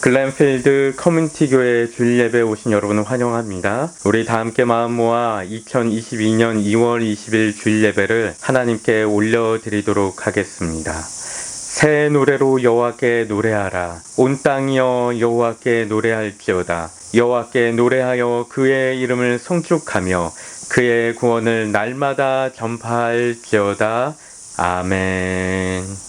글렌필드 커뮤니티 교회 주일 예배에 오신 여러분을 환영합니다. 우리 다 함께 마음 모아 2022년 2월 20일 주일 예배를 하나님께 올려드리도록 하겠습니다. 새 노래로 여호와께 노래하라. 온 땅이여 여호와께 노래할지어다. 여호와께 노래하여 그의 이름을 송축하며 그의 구원을 날마다 전파할지어다. 아멘.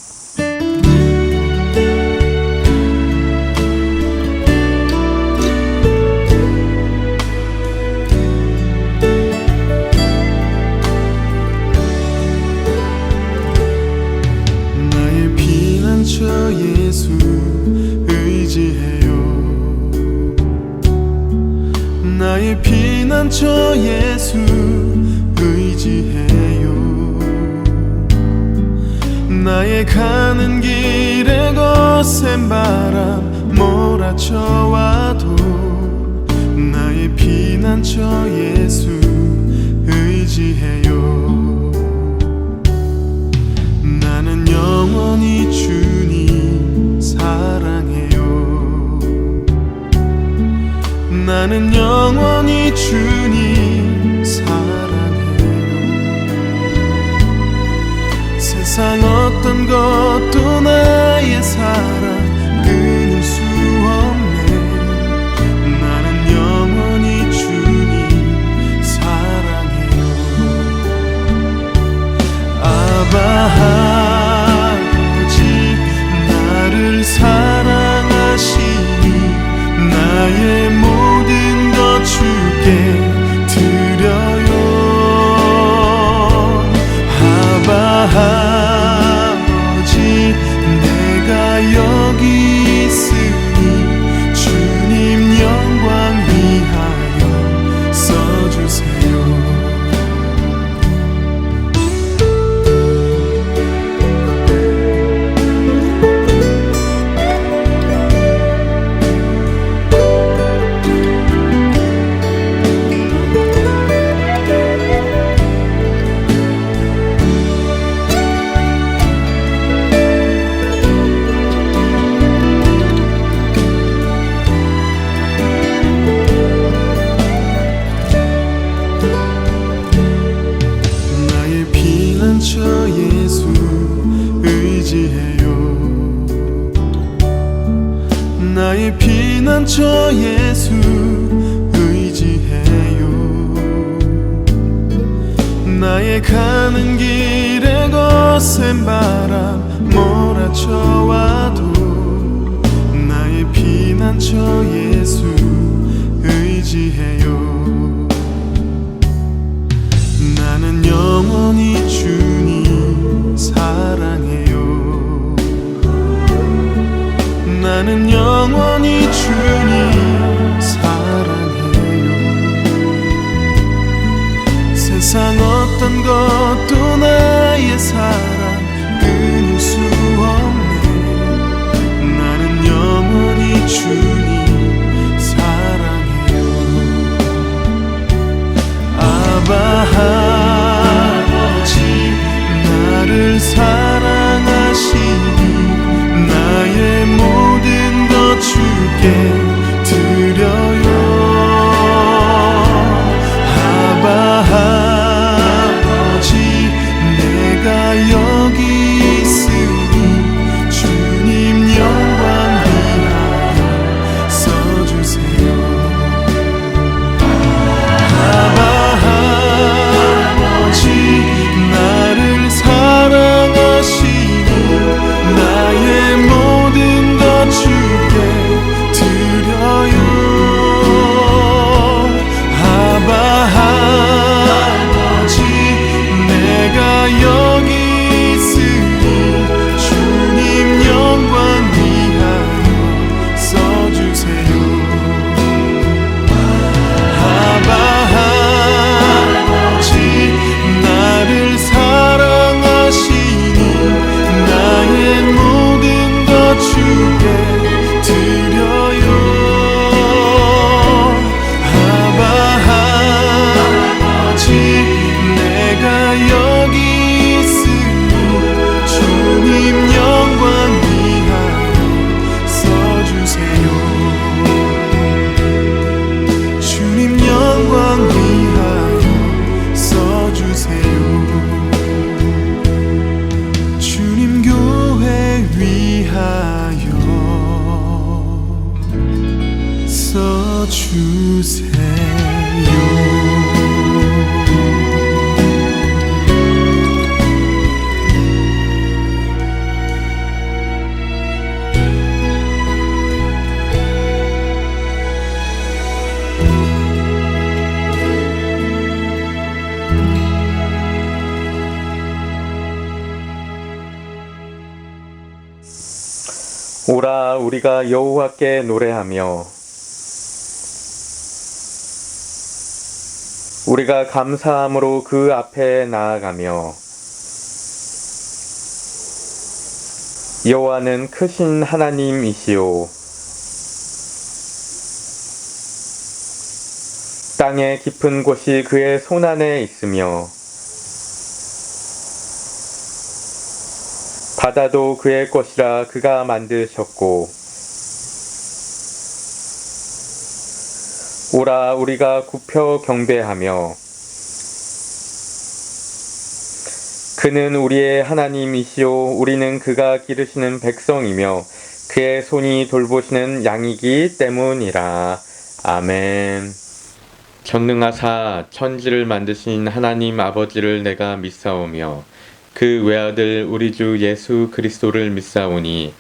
저 예수 의지해요. 나의 피난처 예수 의지해요. 나의 가는 길에 거센 바람 몰아쳐와도 나의 피난처 예수 의지해요. 나는 영원히 주님 사랑해요. 나는 영원히 주님 사랑해요. 세상 어떤 것도 나의 사랑 끊을 수 없네. 나는 영원히 주님 사랑해요. 아바 사랑하시니 나의 모든 것 주께 드려요. 아바 아버지 내가 여기 있으니 주님 영광 위하여 써주세요. 저 예수 의지해요. 나의 피난처 예수 의지해요. 나의 가는 길에 거센 바람 몰아쳐와도 나의 피난처 예수 의지해요. 나는 영원히 주님 사랑해요. 나는 영원히 주님 사랑해요. 세상 어떤 것도 나의 사랑 끊을 수 없네. 나는 영원히 주님 사랑해요. 아바 나를 사랑하시니 나의 모든 것 주께 드려요. 아바 아버지 내가 주세요. 오라 우리가 여호와께 노래하며 우리가 감사함으로 그 앞에 나아가며 여호와는 크신 하나님이시오 땅의 깊은 곳이 그의 손안에 있으며 바다도 그의 것이라 그가 만드셨고 오라 우리가 굽혀 경배하며 그는 우리의 하나님이시오 우리는 그가 기르시는 백성이며 그의 손이 돌보시는 양이기 때문이라. 아멘. 전능하사 천지를 만드신 하나님 아버지를 내가 믿사오며 그 외아들 우리 주 예수 그리스도를 믿사오니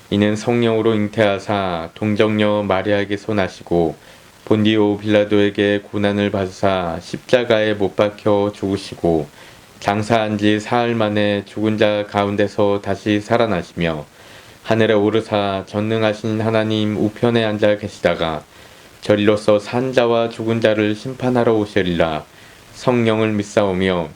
이는 성령으로 잉태하사 동정녀 마리아에게서 나시고 본디오 빌라도에게 고난을 받으사 십자가에 못 박혀 죽으시고 장사한 지 사흘 만에 죽은 자 가운데서 다시 살아나시며 하늘에 오르사 전능하신 하나님 우편에 앉아 계시다가 저리로서 산 자와 죽은 자를 심판하러 오시리라. 성령을 믿사오며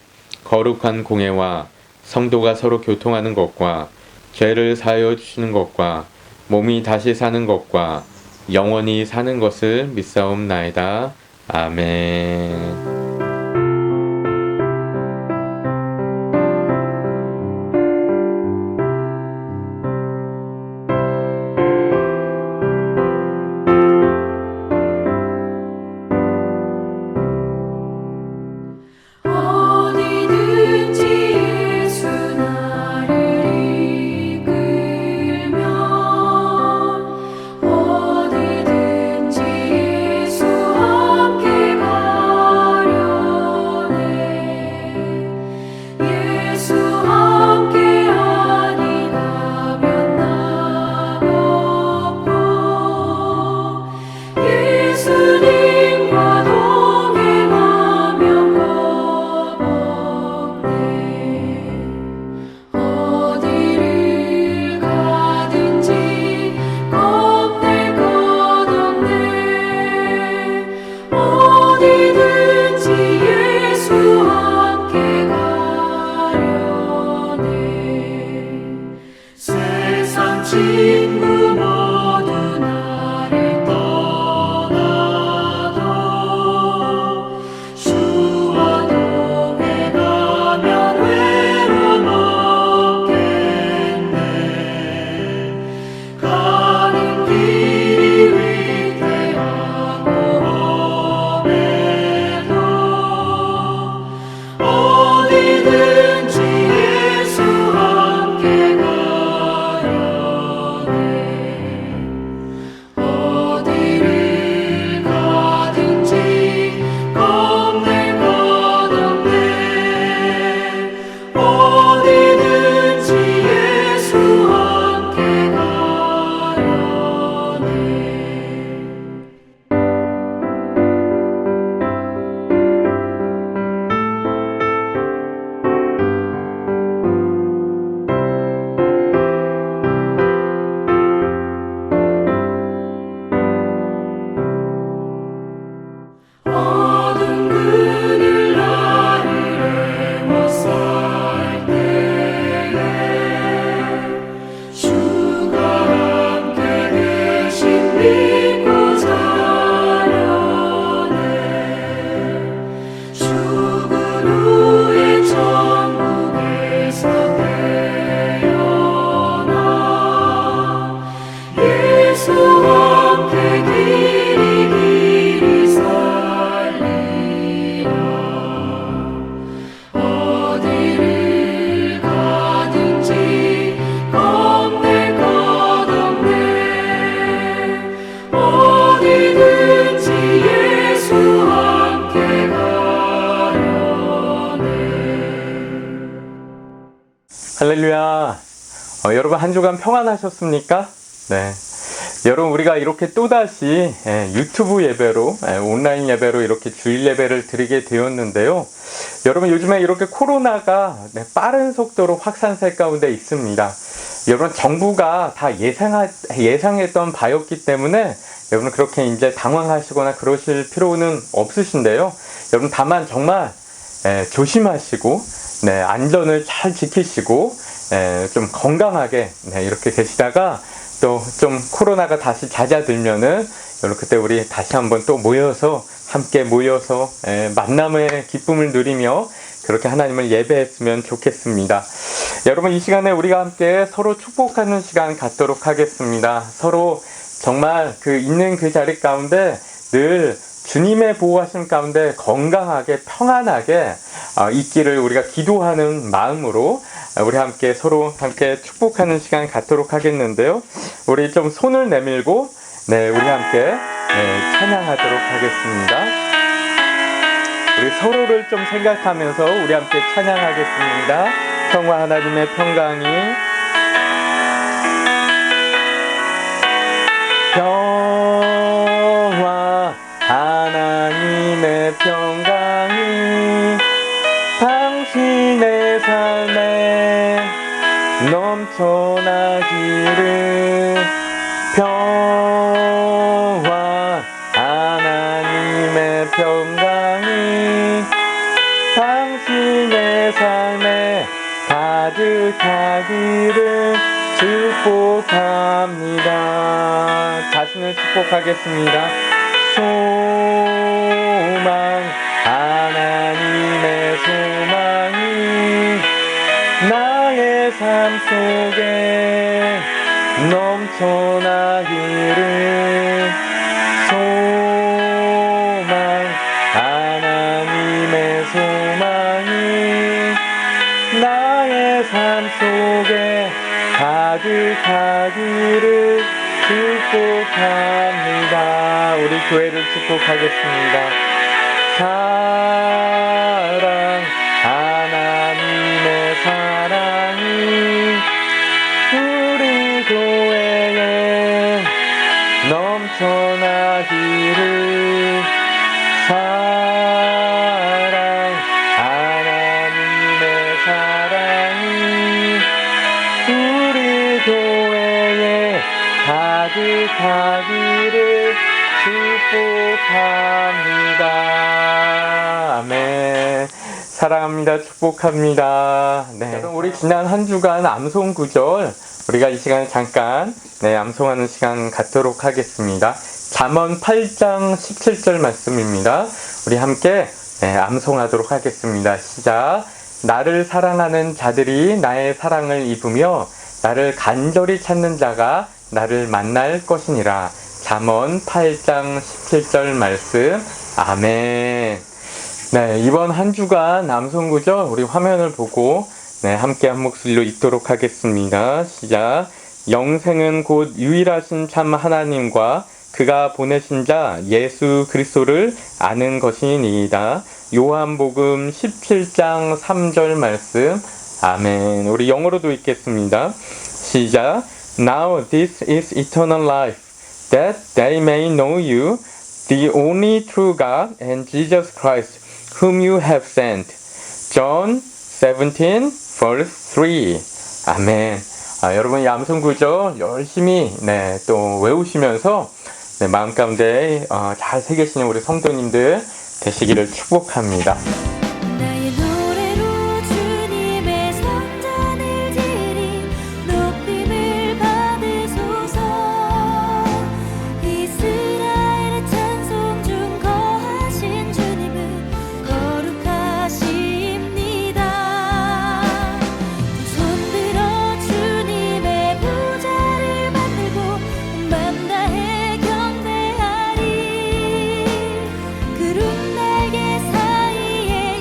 거룩한 공회와 성도가 서로 교통하는 것과 죄를 사하여 주시는 것과 몸이 다시 사는 것과 영원히 사는 것을 믿사옵나이다. 아멘. 여러분 한 주간 평안하셨습니까? 네. 여러분 우리가 이렇게 또다시 유튜브 예배로 온라인 예배로 이렇게 주일 예배를 드리게 되었는데요. 여러분 요즘에 이렇게 코로나가 빠른 속도로 확산세 가운데 있습니다. 여러분 정부가 다 예상했던 바였기 때문에 여러분 그렇게 이제 당황하시거나 그러실 필요는 없으신데요. 여러분 다만 정말 조심하시고 안전을 잘 지키시고 좀 건강하게 이렇게 계시다가 또 좀 코로나가 다시 잦아들면은 여러분 그때 우리 다시 한번 또 함께 모여서 만남의 기쁨을 누리며 그렇게 하나님을 예배했으면 좋겠습니다. 여러분 이 시간에 우리가 함께 서로 축복하는 시간 갖도록 하겠습니다. 서로 정말 있는 그 자리 가운데 늘 주님의 보호하심 가운데 건강하게 평안하게 있기를 우리가 기도하는 마음으로 우리 함께 서로 함께 축복하는 시간 갖도록 하겠는데요. 우리 좀 손을 내밀고 우리 함께 찬양하도록 하겠습니다. 우리 서로를 좀 생각하면서 우리 함께 찬양하겠습니다. 평화 하나님의 평강이 평화 하나님의 평강이 당신의 삶에 넘쳐나기를 평화 하나님의 평강이 당신의 삶에 가득하기를 축복합니다. 자신을 축복하겠습니다. 소망 하나님의 소망이 나의 삶 속에 넘쳐나기를 소망 하나님의 소망이 나의 삶 속에 가득하기를 축복합니다. 우리 교회를 축복하겠습니다. 사랑 하나님의 사랑이 우리 교회에 넘쳐나기를 사랑 하나님의 사랑이 우리 교회에 가득하기를 축복합니다. 아멘. 사랑합니다. 축복합니다. 여러분 우리 지난 한 주간 암송 구절 우리가 이 시간에 잠깐 암송하는 시간 갖도록 하겠습니다. 잠언 8장 17절 말씀입니다. 우리 함께 암송하도록 하겠습니다. 시작. 나를 사랑하는 자들이 나의 사랑을 입으며 나를 간절히 찾는 자가 나를 만날 것이니라. 잠언 8장 17절 말씀. 아멘. 이번 한 주간 암송 구절 우리 화면을 보고 함께 한 목소리로 읽도록 하겠습니다. 시작. 영생은 곧 유일하신 참 하나님과 그가 보내신 자 예수 그리스도를 아는 것이니이다. 요한복음 17장 3절 말씀. 아멘. 우리 영어로도 읽겠습니다. 시작. Now this is eternal life, that they may know you, the only true God, and Jesus Christ, whom you have sent. John 17, verse 3. 아멘. 여러분 이 암송 구절 열심히 또 외우시면서 마음 가운데 잘 새기시는 우리 성도님들 되시기를 축복합니다. 나의 노래로 주님의 성전을 지리 높임을 받으소서. 이스라엘의 찬송 중 거하신 주님은 거룩하십니다. 두 손 들어 주님의 보좌를 만들고 온 맘 다해 경배하리. 구름 날개 사이에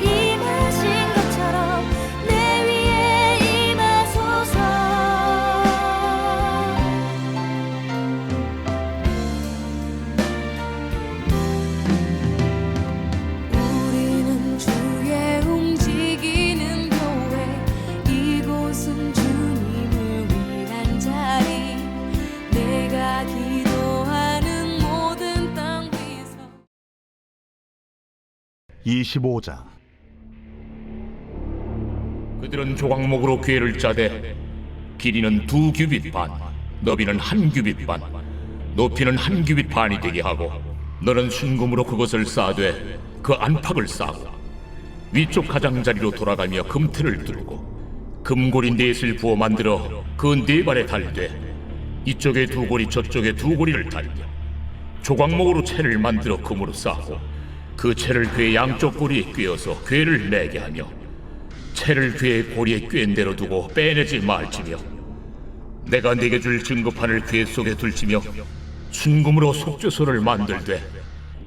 25장. 그들은 조각목으로 궤를 짜되 길이는 2규빗 반, 너비는 1규빗 반, 높이는 1규빗 반이 되게 하고 너는 순금으로 그것을 쌓되 그 안팎을 쌓고 위쪽 가장자리로 돌아가며 금틀을 뚫고 금고리 넷을 부어 만들어 그 네 발에 달되 이쪽에 2고리 저쪽에 2고리를 달며 조각목으로 채를 만들어 금으로 쌓고 그 채를 궤 양쪽 고리에 꿰어서 궤를 매게 하며 채를 궤의 고리에 꿰인 대로 두고 빼내지 말지며 내가 네게 줄 증거판을 궤 속에 둘지며 순금으로 속죄소를 만들되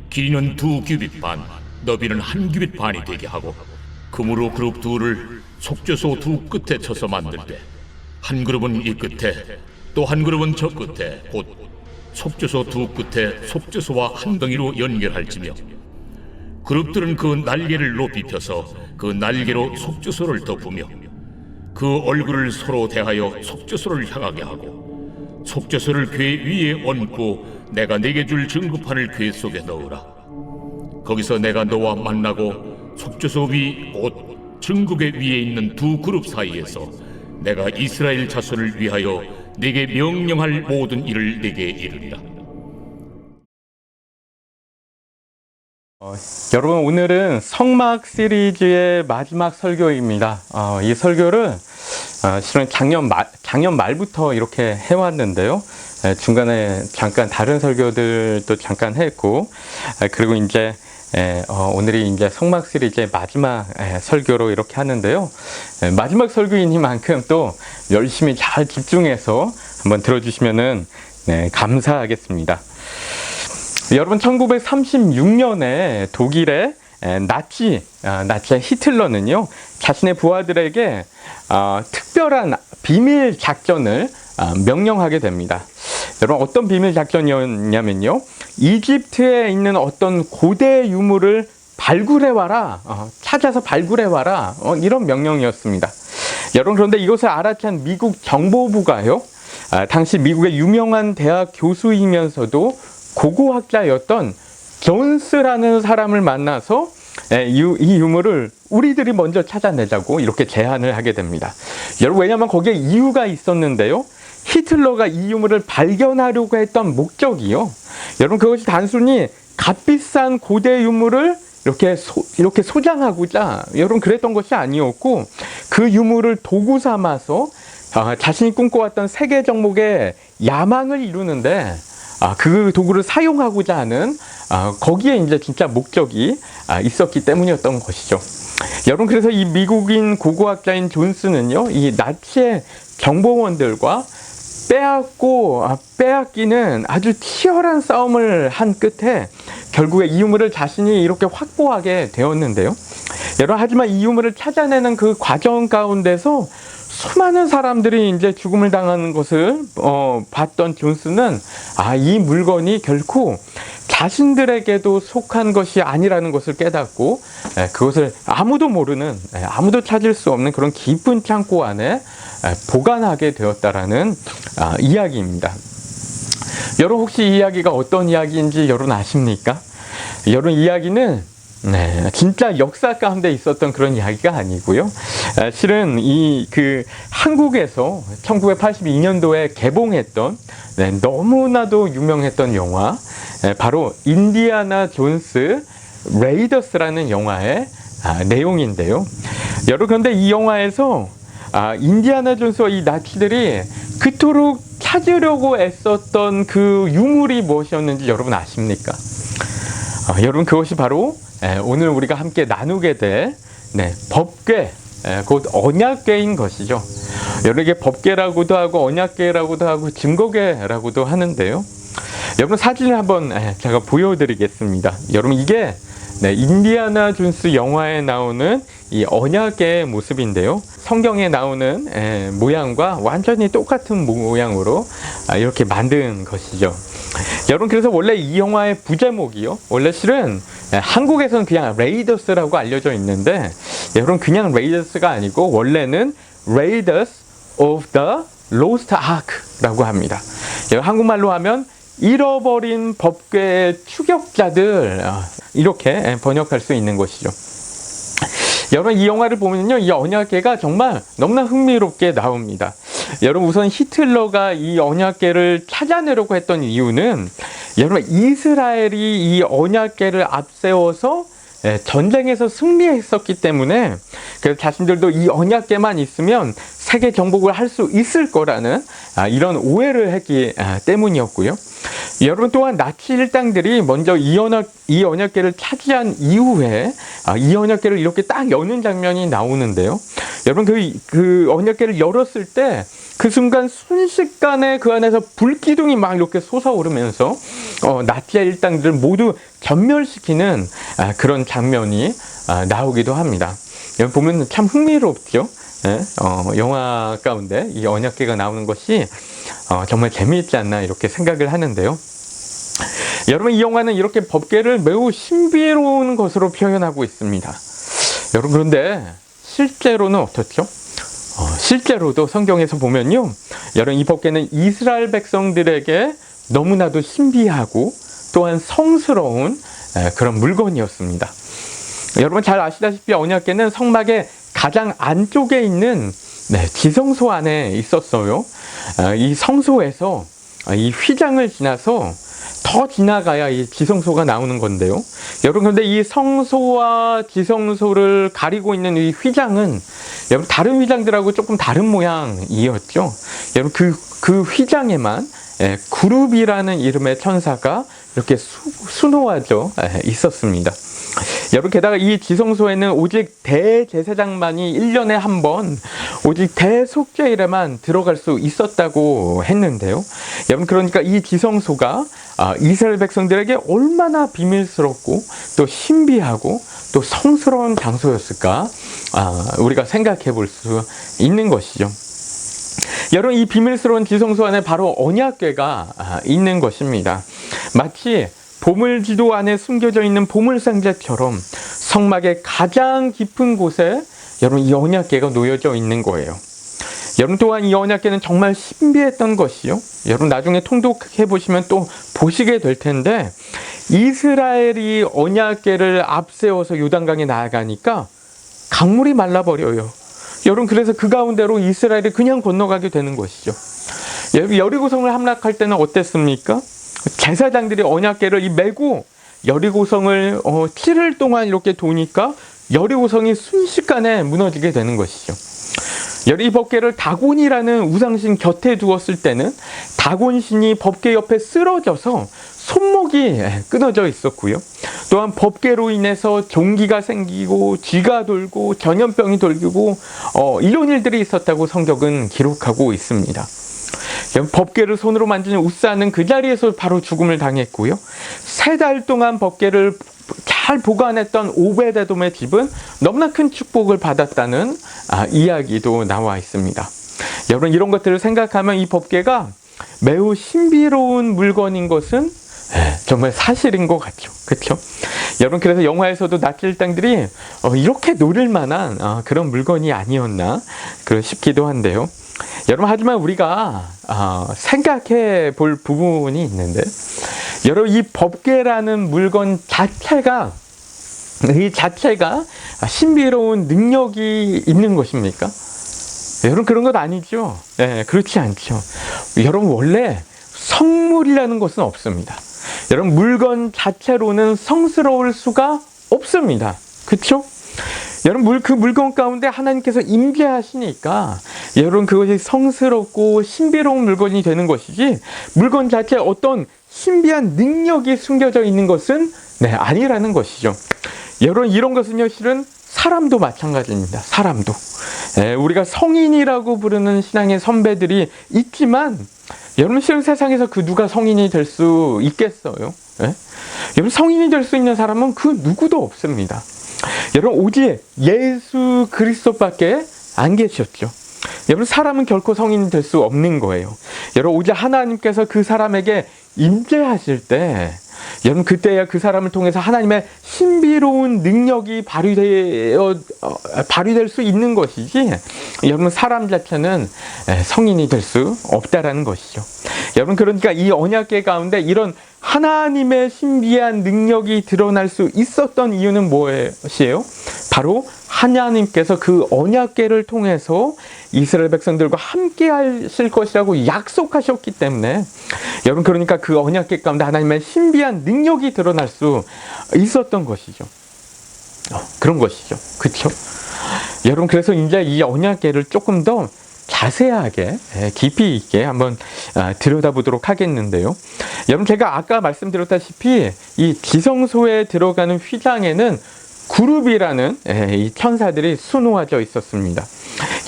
길이는 2규빗 반, 너비는 1규빗 반이 되게 하고 금으로 그룹 둘을 속죄소 두 끝에 쳐서 만들되 한 그룹은 이 끝에 또 한 그룹은 저 끝에 곧 속죄소 두 끝에 속죄소와 한 덩이로 연결할지며 그룹들은 그 날개를 높이 펴서 그 날개로 속죄소를 덮으며 그 얼굴을 서로 대하여 속죄소를 향하게 하고 속죄소를 궤 위에 얹고 내가 네게 줄 증거판을 궤 속에 넣으라. 거기서 내가 너와 만나고 속죄소 위 곧 증거궤 위에 있는 2 그룹 사이에서 내가 이스라엘 자손을 위하여 네게 명령할 모든 일을 네게 이르리라. 여러분, 오늘은 성막 시리즈의 마지막 설교입니다. 이 설교를 실은 작년 말부터 이렇게 해왔는데요. 중간에 잠깐 다른 설교들도 잠깐 했고, 그리고 이제 오늘이 이제 성막 시리즈의 마지막 설교로 이렇게 하는데요. 마지막 설교이니만큼 또 열심히 잘 집중해서 한번 들어주시면은 감사하겠습니다. 여러분, 1936년에 독일의 나치 히틀러는요, 자신의 부하들에게 특별한 비밀 작전을 명령하게 됩니다. 여러분, 어떤 비밀 작전이었냐면요, 이집트에 있는 어떤 고대 유물을 발굴해와라, 찾아서 발굴해와라, 이런 명령이었습니다. 여러분, 그런데 이것을 알아챈 미국 정보부가요, 당시 미국의 유명한 대학 교수이면서도 고고학자였던 존스라는 사람을 만나서 이 유물을 우리들이 먼저 찾아내자고 이렇게 제안을 하게 됩니다. 여러분, 왜냐하면 거기에 이유가 있었는데요. 히틀러가 이 유물을 발견하려고 했던 목적이요, 여러분, 그것이 단순히 값비싼 고대 유물을 이렇게 소장하고자 여러분 그랬던 것이 아니었고, 그 유물을 도구 삼아서 자신이 꿈꿔왔던 세계 정복의 야망을 이루는데 그 도구를 사용하고자 하는 거기에 이제 진짜 목적이 있었기 때문이었던 것이죠. 여러분, 그래서 이 미국인 고고학자인 존스는요, 이 나치의 정보원들과 빼앗기는 아주 치열한 싸움을 한 끝에 결국에 이 유물을 자신이 이렇게 확보하게 되었는데요. 여러분, 하지만 이 유물을 찾아내는 그 과정 가운데서 수많은 사람들이 이제 죽음을 당하는 것을 봤던 존스는 이 물건이 결코 자신들에게도 속한 것이 아니라는 것을 깨닫고 그것을 아무도 모르는, 아무도 찾을 수 없는 그런 깊은 창고 안에 보관하게 되었다라는 이야기입니다. 여러분, 혹시 이 이야기가 어떤 이야기인지 여러분 아십니까? 여러분, 이야기는 진짜 역사 가운데 있었던 그런 이야기가 아니고요. 실은 한국에서 1982년도에 개봉했던 너무나도 유명했던 영화, 바로 인디아나 존스 레이더스라는 영화의 내용인데요. 여러분, 그런데 이 영화에서 인디아나 존스와 이 나치들이 그토록 찾으려고 애썼던 그 유물이 무엇이었는지 여러분 아십니까? 여러분, 그것이 바로 오늘 우리가 함께 나누게 될 법궤, 곧 언약궤인 것이죠. 여러분, 이게 법궤라고도 하고 언약궤라고도 하고 증거궤라고도 하는데요. 여러분, 사진을 한번 제가 보여드리겠습니다. 여러분, 이게 인디아나 존스 영화에 나오는 이 언약궤의 모습인데요. 성경에 나오는 모양과 완전히 똑같은 모양으로 이렇게 만든 것이죠. 여러분, 그래서 원래 이 영화의 부제목이요, 원래 실은 한국에서는 그냥 레이더스라고 알려져 있는데, 여러분, 그냥 레이더스가 아니고 원래는 Raiders of the Lost Ark라고 합니다. 여러분, 한국말로 하면 잃어버린 법궤의 추격자들, 이렇게 번역할 수 있는 것이죠. 여러분 이 영화를 보면요, 이 언약궤가 정말 너무나 흥미롭게 나옵니다. 여러분 우선 히틀러가 이 언약궤를 찾아내려고 했던 이유는 여러분 이스라엘이 이 언약궤를 앞세워서 전쟁에서 승리했었기 때문에 그래서 자신들도 이 언약궤만 있으면 세계 정복을 할 수 있을 거라는 이런 오해를 했기 때문이었고요. 여러분 또한 나치 일당들이 먼저 이 언약궤를 차지한 이후에 이 언약궤를 이렇게 딱 여는 장면이 나오는데요. 여러분 그 언약궤를 열었을 때 그 순간 순식간에 그 안에서 불기둥이 막 이렇게 솟아오르면서 나치 일당들을 모두 전멸시키는 그런 장면이 나오기도 합니다. 여기 보면 참 흥미롭죠. 영화 가운데 이 언약궤가 나오는 것이 정말 재미있지 않나 이렇게 생각을 하는데요. 여러분 이 영화는 이렇게 법궤를 매우 신비로운 것으로 표현하고 있습니다. 여러분 그런데 실제로는 어떻죠? 실제로도 성경에서 보면요, 여러분 이 법궤는 이스라엘 백성들에게 너무나도 신비하고 또한 성스러운 그런 물건이었습니다. 여러분 잘 아시다시피 언약궤는 성막의 가장 안쪽에 있는 지성소 안에 있었어요. 이 성소에서 이 휘장을 지나서 더 지나가야 이 지성소가 나오는 건데요. 여러분 그런데 이 성소와 지성소를 가리고 있는 이 휘장은 여러분 다른 휘장들하고 조금 다른 모양이었죠. 여러분 그 휘장에만 그룹이라는 이름의 천사가 이렇게 수놓아져 있었습니다. 여러분 게다가 이 지성소에는 오직 대제사장만이 1년에 한 번 오직 대속죄일에만 들어갈 수 있었다고 했는데요. 여러분 그러니까 이 지성소가 이스라엘 백성들에게 얼마나 비밀스럽고 또 신비하고 또 성스러운 장소였을까 우리가 생각해 볼 수 있는 것이죠. 여러분 이 비밀스러운 지성소 안에 바로 언약궤가 있는 것입니다. 마치 보물지도 안에 숨겨져 있는 보물상자처럼 성막의 가장 깊은 곳에 여러분 이 언약궤가 놓여져 있는 거예요. 여러분 또한 이 언약궤는 정말 신비했던 것이요. 여러분 나중에 통독해 보시면 또 보시게 될 텐데 이스라엘이 언약궤를 앞세워서 요단강에 나아가니까 강물이 말라버려요. 여러분 그래서 그 가운데로 이스라엘이 그냥 건너가게 되는 것이죠. 여러분 여리고성을 함락할 때는 어땠습니까? 제사장들이 언약궤를 메고 여리고성을 7일 동안 이렇게 도니까 여리고성이 순식간에 무너지게 되는 것이죠. 이 법궤를 다곤이라는 우상신 곁에 두었을 때는 다곤신이 법궤 옆에 쓰러져서 손목이 끊어져 있었고요. 또한 법궤로 인해서 종기가 생기고 쥐가 돌고 전염병이 돌고 이런 일들이 있었다고 성경은 기록하고 있습니다. 법궤를 손으로 만지는 우사는 그 자리에서 바로 죽음을 당했고요. 3달 동안 법궤를 잘 보관했던 오베데돔의 집은 너무나 큰 축복을 받았다는 이야기도 나와 있습니다. 여러분 이런 것들을 생각하면 이 법궤가 매우 신비로운 물건인 것은 정말 사실인 것 같죠. 그렇죠? 여러분 그래서 영화에서도 나치 일당들이 이렇게 노릴 만한 그런 물건이 아니었나 싶기도 한데요. 여러분 하지만 우리가 생각해 볼 부분이 있는데 여러분 이 법궤라는 물건 자체가 신비로운 능력이 있는 것입니까? 여러분 그런 것 아니죠. 그렇지 않죠. 여러분 원래 성물이라는 것은 없습니다. 여러분 물건 자체로는 성스러울 수가 없습니다. 그렇죠? 여러분 그 물건 가운데 하나님께서 임재하시니까 여러분 그것이 성스럽고 신비로운 물건이 되는 것이지 물건 자체에 어떤 신비한 능력이 숨겨져 있는 것은 아니라는 것이죠. 여러분 이런 것은요 실은 사람도 마찬가지입니다. 사람도 우리가 성인이라고 부르는 신앙의 선배들이 있지만 여러분 실은 세상에서 그 누가 성인이 될 수 있겠어요? 여러분 성인이 될 수 있는 사람은 그 누구도 없습니다. 여러분 오직 예수 그리스도밖에 안 계셨죠. 여러분 사람은 결코 성인이 될 수 없는 거예요. 여러분 오직 하나님께서 그 사람에게 임재하실 때 여러분 그때야 그 사람을 통해서 하나님의 신비로운 능력이 발휘될 수 있는 것이지 여러분 사람 자체는 성인이 될 수 없다라는 것이죠. 여러분 그러니까 이 언약궤 가운데 이런 하나님의 신비한 능력이 드러날 수 있었던 이유는 무엇이에요? 바로 하나님께서 그 언약궤를 통해서 이스라엘 백성들과 함께 하실 것이라고 약속하셨기 때문에, 여러분, 그러니까 그 언약궤 가운데 하나님의 신비한 능력이 드러날 수 있었던 것이죠. 그런 것이죠. 그렇죠? 여러분, 그래서 이제 이 언약궤를 조금 더 자세하게 깊이 있게 한번 들여다보도록 하겠는데요. 여러분, 제가 아까 말씀드렸다시피 이 지성소에 들어가는 휘장에는 그룹이라는 이 천사들이 수놓아져 있었습니다.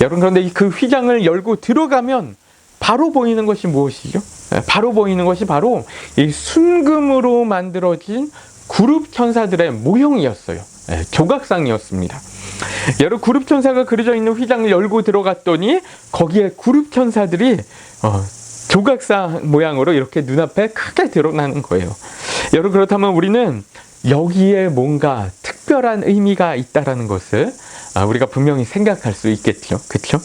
여러분, 그런데 그 휘장을 열고 들어가면 바로 보이는 것이 무엇이죠? 바로 보이는 것이 바로 이 순금으로 만들어진 그룹 천사들의 모형이었어요. 조각상이었습니다. 여러 그룹 천사가 그려져 있는 휘장을 열고 들어갔더니 거기에 그룹 천사들이 조각상 모양으로 이렇게 눈앞에 크게 드러나는 거예요. 여러분, 그렇다면 우리는 여기에 뭔가 특별한 의미가 있다라는 것을 우리가 분명히 생각할 수 있겠죠. 그렇죠?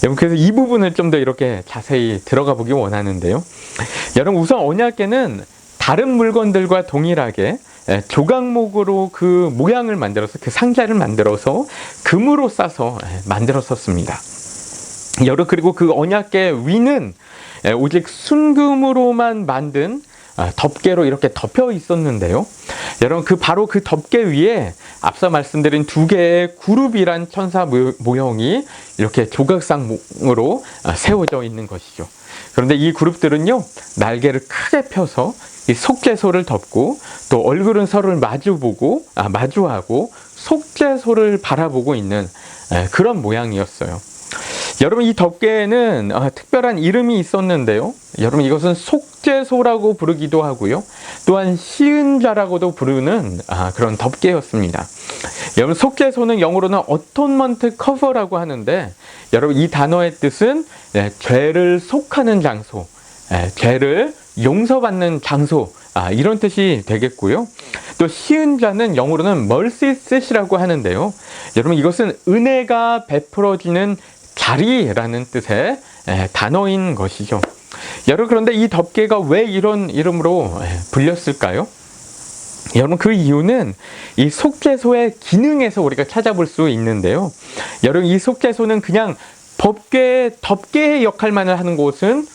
여러분, 그래서 이 부분을 좀 더 이렇게 자세히 들어가 보기 원하는데요. 여러분, 우선 언약궤는 다른 물건들과 동일하게 조각목으로 그 모양을 만들어서, 그 상자를 만들어서 금으로 싸서 만들었었습니다. 여러분, 그리고 그 언약궤 위는 오직 순금으로만 만든 덮개로 이렇게 덮여 있었는데요. 여러분, 바로 그 덮개 위에 앞서 말씀드린 두 개의 그룹이란 천사 모형이 이렇게 조각상으로 세워져 있는 것이죠. 그런데 이 그룹들은요, 날개를 크게 펴서 이 속죄소를 덮고, 또 얼굴은 서로를 마주하고 속죄소를 바라보고 있는 그런 모양이었어요. 여러분, 이 덮개에는 특별한 이름이 있었는데요. 여러분, 이것은 속죄소라고 부르기도 하고요, 또한 시은자라고도 부르는 그런 덮개였습니다. 여러분, 속죄소는 영어로는 어톤먼트 커버라고 하는데, 여러분, 이 단어의 뜻은 죄를 속하는 장소, 죄를 용서받는 장소, 이런 뜻이 되겠고요. 또 시은자는 영어로는 mercy seat이라고 하는데요. 여러분, 이것은 은혜가 베풀어지는 자리라는 뜻의 단어인 것이죠. 여러분, 그런데 이 덮개가 왜 이런 이름으로 불렸을까요? 여러분, 그 이유는 이 속죄소의 기능에서 우리가 찾아볼 수 있는데요. 여러분, 이 속죄소는 그냥 덮개의 역할만을 하는 곳은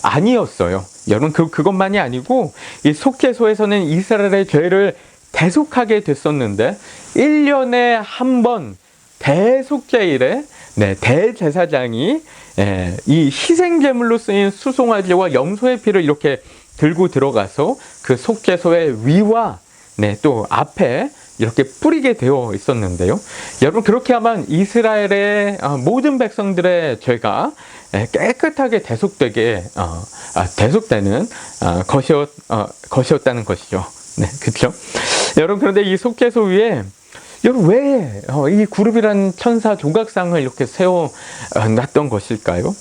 아니었어요. 여러분, 그것만이 아니고 이 속죄소에서는 이스라엘의 죄를 대속하게 됐었는데, 1년에 한 번 대속죄일에 대제사장이 이 희생제물로 쓰인 수송아지와 염소의 피를 이렇게 들고 들어가서 그 속죄소의 위와 또 앞에 이렇게 뿌리게 되어 있었는데요. 여러분, 그렇게 하면 이스라엘의 모든 백성들의 죄가 깨끗하게 대속되는 것이었다는 것이죠. 네, 그렇죠? 여러분, 그런데 이 속죄소 위에 여러분, 왜 이 그룹이라는 천사 조각상을 이렇게 세워놨던 것일까요?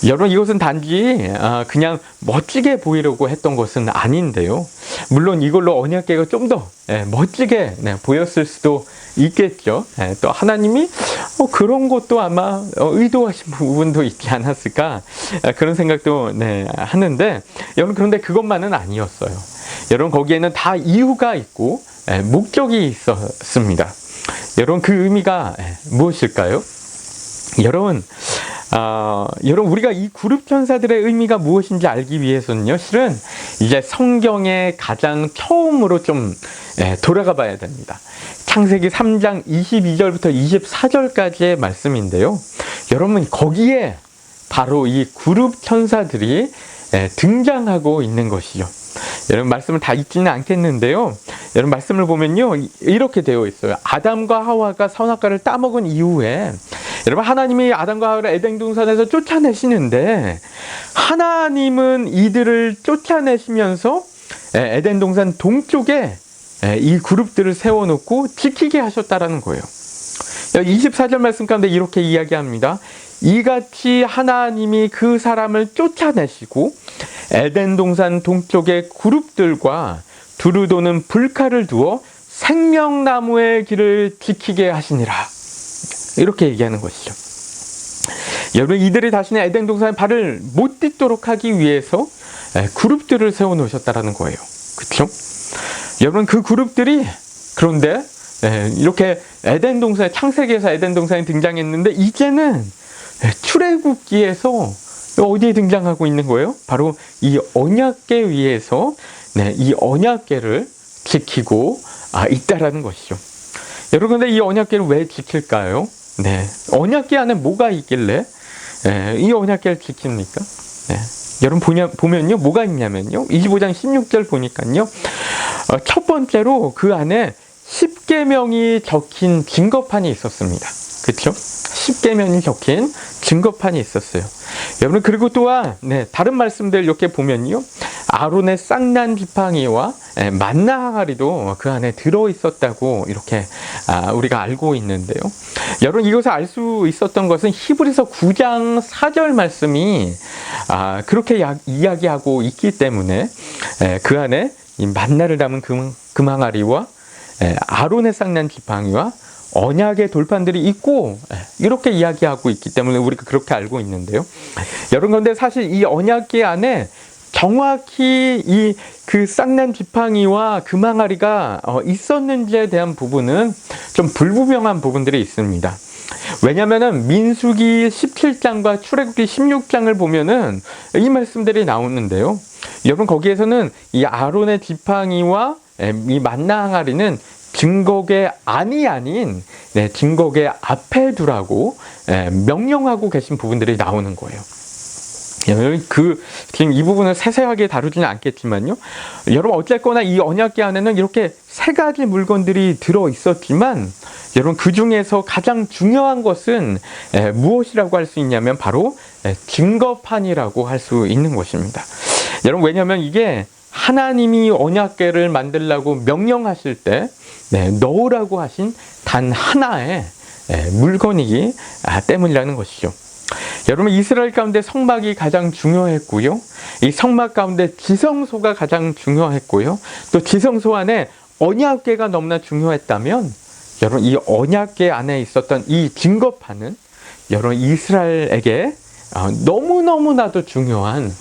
여러분, 이것은 단지 그냥 멋지게 보이려고 했던 것은 아닌데요. 물론 이걸로 언약궤가 좀 더 멋지게 보였을 수도 있겠죠. 또 하나님이 그런 것도 아마 의도하신 부분도 있지 않았을까, 그런 생각도 하는데, 여러분, 그런데 그것만은 아니었어요. 여러분, 거기에는 다 이유가 있고 목적이 있었습니다. 여러분, 그 의미가 무엇일까요? 여러분, 우리가 이 그룹 천사들의 의미가 무엇인지 알기 위해서는요, 실은 이제 성경의 가장 처음으로 좀 돌아가 봐야 됩니다. 창세기 3장 22절부터 24절까지의 말씀인데요. 여러분, 거기에 바로 이 그룹 천사들이 등장하고 있는 것이죠. 여러분, 말씀을 다 읽지는 않겠는데요. 여러분, 말씀을 보면요, 이렇게 되어 있어요. 아담과 하와가 선악과를 따먹은 이후에, 여러분, 하나님이 아담과 하와를 에덴 동산에서 쫓아내시는데, 하나님은 이들을 쫓아내시면서 에덴 동산 동쪽에 이 그룹들을 세워놓고 지키게 하셨다라는 거예요. 24절 말씀 가운데 이렇게 이야기합니다. 이같이 하나님이 그 사람을 쫓아내시고 에덴 동산 동쪽의 그룹들과 두루 도는 불칼을 두어 생명나무의 길을 지키게 하시니라. 이렇게 얘기하는 것이죠. 여러분, 이들이 다시는 에덴 동산에 발을 못 딛도록 하기 위해서 그룹들을 세워놓으셨다라는 거예요. 그렇죠? 여러분 그 그룹들이 그런데 이렇게 에덴 동산에 창세기에서 에덴 동산에 등장했는데 이제는 출애굽기에서 어디에 등장하고 있는 거예요? 바로 이 언약궤 위에서 이 언약궤를 지키고 있다라는 것이죠. 여러분 근데 이 언약궤를 왜 지킬까요? 언약궤 안에 뭐가 있길래 이 언약궤를 지킵니까? 여러분 보면요 뭐가 있냐면요 25장 16절 보니까요 첫 번째로 그 안에 10계명이 적힌 증거판이 있었습니다. 그렇죠? 10계명이 적힌 증거판이 있었어요. 여러분 그리고 또한 다른 말씀들 이렇게 보면요 아론의 쌍난 지팡이와 만나 항아리도 그 안에 들어 있었다고 이렇게 우리가 알고 있는데요. 여러분 이것을 알 수 있었던 것은 히브리서 9장 4절 말씀이 그렇게 이야기하고 있기 때문에 그 안에 이 만나를 담은 금항아리와 아론의 쌍난 지팡이와 언약의 돌판들이 있고 이렇게 이야기하고 있기 때문에 우리가 그렇게 알고 있는데요. 여러분 그런데 사실 이 언약궤 안에 정확히 이 그 쌍난 지팡이와 금항아리가 있었는지에 대한 부분은 좀 불분명한 부분들이 있습니다. 왜냐하면은 민수기 17장과 출애굽기 16장을 보면은 이 말씀들이 나오는데요. 여러분 거기에서는 이 아론의 지팡이와 이 만나 항아리는 증거궤 안이 아닌 증거궤 앞에 두라고 명령하고 계신 부분들이 나오는 거예요. 지금 이 부분을 세세하게 다루지는 않겠지만요. 여러분 어쨌거나 이 언약궤 안에는 이렇게 세 가지 물건들이 들어 있었지만 여러분 그 중에서 가장 중요한 것은 무엇이라고 할 수 있냐면 바로 증거판이라고 할 수 있는 것입니다. 여러분 왜냐하면 이게 하나님이 언약궤를 만들라고 명령하실 때 넣으라고 하신 단 하나의 물건이기 때문이라는 것이죠. 여러분 이스라엘 가운데 성막이 가장 중요했고요. 이 성막 가운데 지성소가 가장 중요했고요. 또 지성소 안에 언약궤가 너무나 중요했다면 여러분 이 언약궤 안에 있었던 이 증거판은 여러분 이스라엘에게 너무너무나도 중요한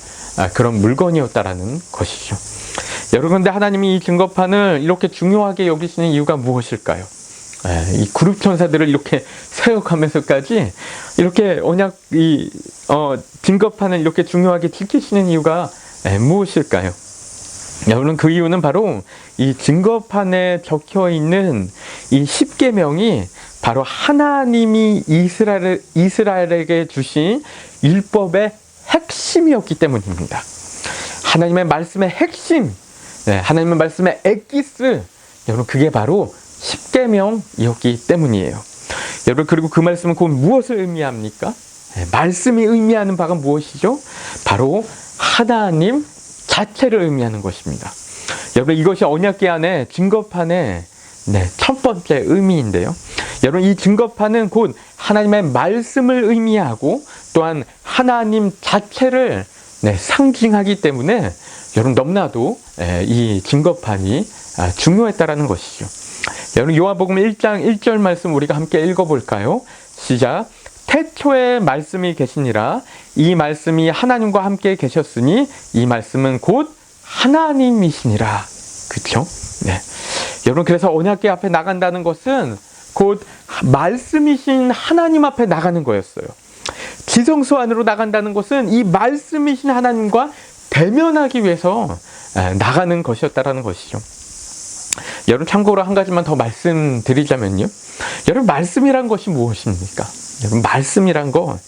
그런 물건이었다라는 것이죠. 여러분 근데 하나님이 이 증거판을 이렇게 중요하게 여기시는 이유가 무엇일까요? 이 그룹 천사들을 이렇게 사역하면서까지 이렇게 증거판을 이렇게 중요하게 지키시는 이유가 무엇일까요? 여러분 그 이유는 바로 이 증거판에 적혀 있는 이 10계명이 바로 하나님이 이스라엘에게 주신 율법의 핵심이었기 때문입니다. 하나님의 말씀의 핵심, 하나님의 말씀의 엑기스, 여러분 그게 바로 10계명이었기 때문이에요. 여러분 그리고 그 말씀은 곧 무엇을 의미합니까? 말씀이 의미하는 바가 무엇이죠? 바로 하나님 자체를 의미하는 것입니다. 여러분 이것이 언약궤 안에 증거판의 첫 번째 의미인데요. 여러분 이 증거판은 곧 하나님의 말씀을 의미하고 또한 하나님 자체를 상징하기 때문에 여러분 너무나도 이 증거판이 중요했다라는 것이죠. 여러분 요한복음 1장 1절 말씀 우리가 함께 읽어볼까요? 시작. 태초에 말씀이 계시니라. 이 말씀이 하나님과 함께 계셨으니 이 말씀은 곧 하나님이시니라. 그렇죠? 여러분 그래서 언약궤 앞에 나간다는 것은 곧 말씀이신 하나님 앞에 나가는 거였어요. 지성소 안으로 나간다는 것은 이 말씀이신 하나님과 대면하기 위해서 나가는 것이었다라는 것이죠. 여러분 참고로 한 가지만 더 말씀드리자면요. 여러분 말씀이란 것이 무엇입니까? 여러분 말씀이란 것,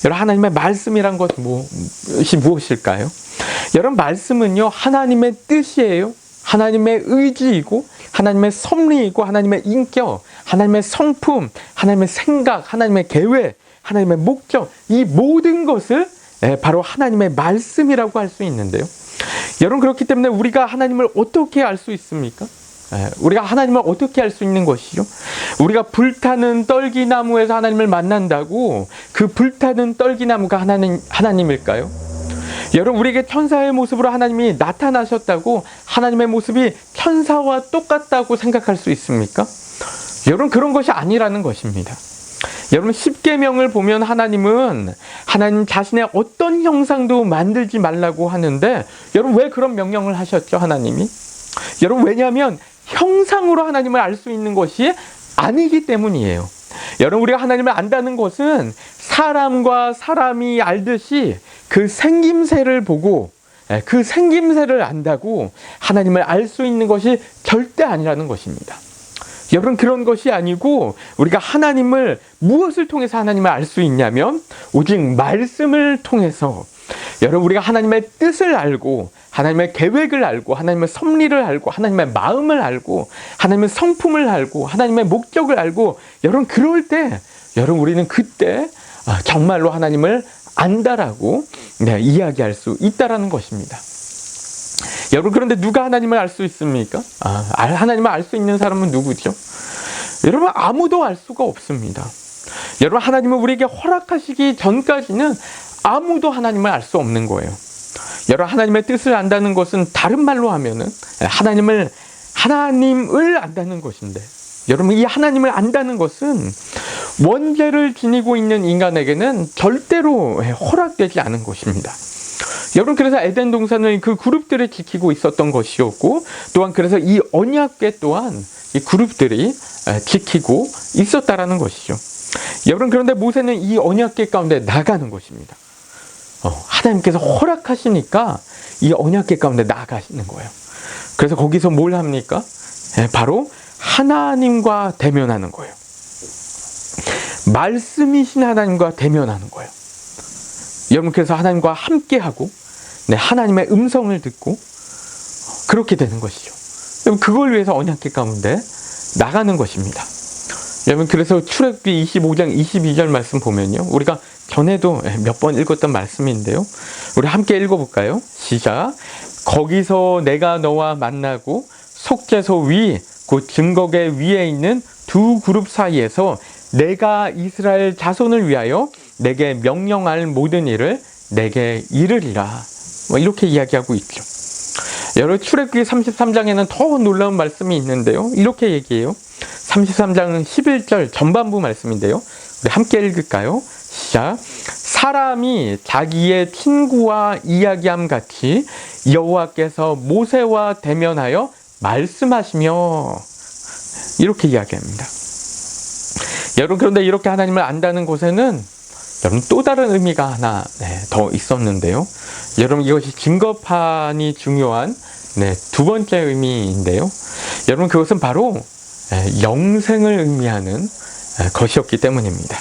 여러분 하나님의 말씀이란 것이 무엇일까요? 여러분 말씀은요 하나님의 뜻이에요. 하나님의 의지이고 하나님의 섭리이고 하나님의 인격, 하나님의 성품, 하나님의 생각, 하나님의 계획, 하나님의 목적, 이 모든 것을 바로 하나님의 말씀이라고 할 수 있는데요. 여러분 그렇기 때문에 우리가 하나님을 어떻게 알 수 있습니까? 우리가 하나님을 어떻게 알 수 있는 것이죠? 우리가 불타는 떨기나무에서 하나님을 만난다고 그 불타는 떨기나무가 하나님일까요? 여러분 우리에게 천사의 모습으로 하나님이 나타나셨다고 하나님의 모습이 천사와 똑같다고 생각할 수 있습니까? 여러분 그런 것이 아니라는 것입니다. 여러분 10계명을 보면 하나님은 하나님 자신의 어떤 형상도 만들지 말라고 하는데 여러분 왜 그런 명령을 하셨죠? 하나님이 여러분, 왜냐하면 형상으로 하나님을 알 수 있는 것이 아니기 때문이에요. 여러분, 우리가 하나님을 안다는 것은 사람과 사람이 알듯이 그 생김새를 보고 그 생김새를 안다고 하나님을 알 수 있는 것이 절대 아니라는 것입니다. 여러분, 그런 것이 아니고 우리가 하나님을 무엇을 통해서 하나님을 알 수 있냐면 오직 말씀을 통해서, 여러분, 우리가 하나님의 뜻을 알고 하나님의 계획을 알고 하나님의 섭리를 알고 하나님의 마음을 알고 하나님의 성품을 알고 하나님의 목적을 알고, 여러분, 그럴 때 여러분 우리는 그때 정말로 하나님을 안다라고 이야기할 수 있다라는 것입니다. 여러분, 그런데 누가 하나님을 알 수 있습니까? 하나님을 알 수 있는 사람은 누구죠? 여러분, 아무도 알 수가 없습니다. 여러분, 하나님은 우리에게 허락하시기 전까지는 아무도 하나님을 알 수 없는 거예요. 여러분, 하나님의 뜻을 안다는 것은 다른 말로 하면은 하나님을 안다는 것인데, 여러분, 이 하나님을 안다는 것은 원죄를 지니고 있는 인간에게는 절대로 허락되지 않은 것입니다. 여러분, 그래서 에덴 동산은 그 그룹들을 지키고 있었던 것이었고, 또한 그래서 이 언약궤 또한 이 그룹들이 지키고 있었다라는 것이죠. 여러분, 그런데 모세는 이 언약궤 가운데 나가는 것입니다. 하나님께서 허락하시니까 이 언약궤 가운데 나가시는 거예요. 그래서 거기서 뭘 합니까? 바로 하나님과 대면하는 거예요. 말씀이신 하나님과 대면하는 거예요. 여러분, 그래서 하나님과 함께하고 하나님의 음성을 듣고 그렇게 되는 것이죠. 여러분, 그걸 위해서 언약궤 가운데 나가는 것입니다. 여러분, 그래서 출애굽기 25장 22절 말씀 보면요, 우리가 전에도 몇 번 읽었던 말씀인데요, 우리 함께 읽어볼까요? 시작. 거기서 내가 너와 만나고 속죄소 위 곧 증거궤 위에 있는 두 그룹 사이에서 내가 이스라엘 자손을 위하여 내게 명령할 모든 일을 내게 이르리라. 이렇게 이야기하고 있죠. 여러분, 출애굽기 33장에는 더 놀라운 말씀이 있는데요, 이렇게 얘기해요. 33장 11절 전반부 말씀인데요, 우리 함께 읽을까요? 시작. 사람이 자기의 친구와 이야기함 같이 여호와께서 모세와 대면하여 말씀하시며, 이렇게 이야기합니다. 여러분, 그런데 이렇게 하나님을 안다는 곳에는 여러분 또 다른 의미가 하나 더 있었는데요, 여러분, 이것이 증거판이 중요한 두 번째 의미인데요, 여러분, 그것은 바로 영생을 의미하는 것이었기 때문입니다.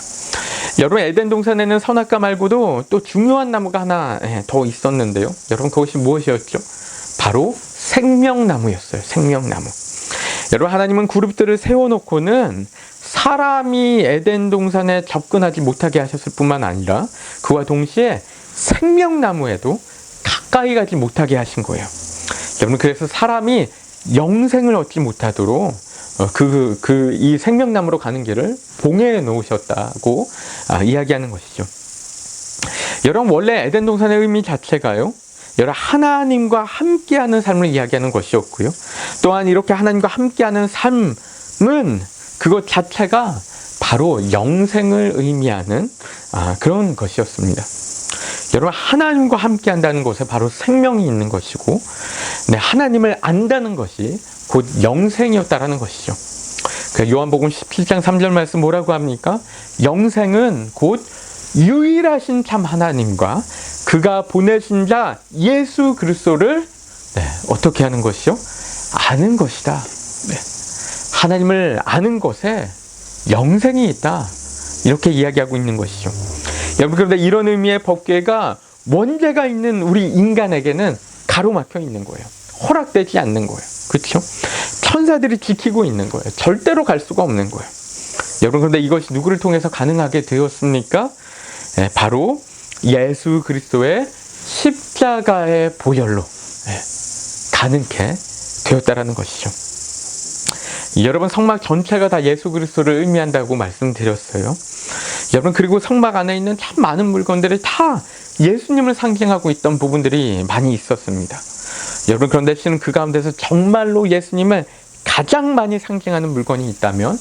여러분, 에덴 동산에는 선악과 말고도 또 중요한 나무가 하나 더 있었는데요, 여러분, 그것이 무엇이었죠? 바로 생명나무였어요. 생명나무. 여러분, 하나님은 그룹들을 세워놓고는 사람이 에덴 동산에 접근하지 못하게 하셨을 뿐만 아니라 그와 동시에 생명나무에도 가까이 가지 못하게 하신 거예요. 여러분, 그래서 사람이 영생을 얻지 못하도록 이 생명나무로 가는 길을 봉해해 놓으셨다고 이야기하는 것이죠. 여러분, 원래 에덴 동산의 의미 자체가요, 여러분, 하나님과 함께하는 삶을 이야기하는 것이었고요, 또한 이렇게 하나님과 함께하는 삶은 그것 자체가 바로 영생을 의미하는 그런 것이었습니다. 여러분, 하나님과 함께한다는 것에 바로 생명이 있는 것이고, 하나님을 안다는 것이 곧 영생이었다라는 것이죠. 요한복음 17장 3절 말씀 뭐라고 합니까? 영생은 곧 유일하신 참 하나님과 그가 보내신 자 예수 그리스도를 어떻게 하는 것이요? 아는 것이다. 하나님을 아는 것에 영생이 있다. 이렇게 이야기하고 있는 것이죠. 여러분, 그런데 이런 의미의 법궤가 원죄가 있는 우리 인간에게는 가로막혀 있는 거예요. 허락되지 않는 거예요. 그렇죠? 천사들이 지키고 있는 거예요. 절대로 갈 수가 없는 거예요. 여러분, 그런데 이것이 누구를 통해서 가능하게 되었습니까? 바로 예수 그리스도의 십자가의 보혈로 가능케 되었다라는 것이죠. 여러분, 성막 전체가 다 예수 그리스도를 의미한다고 말씀드렸어요. 여러분, 그리고 성막 안에 있는 참 많은 물건들이 다 예수님을 상징하고 있던 부분들이 많이 있었습니다. 여러분, 그런데 실은 그 가운데서 정말로 예수님을 가장 많이 상징하는 물건이 있다면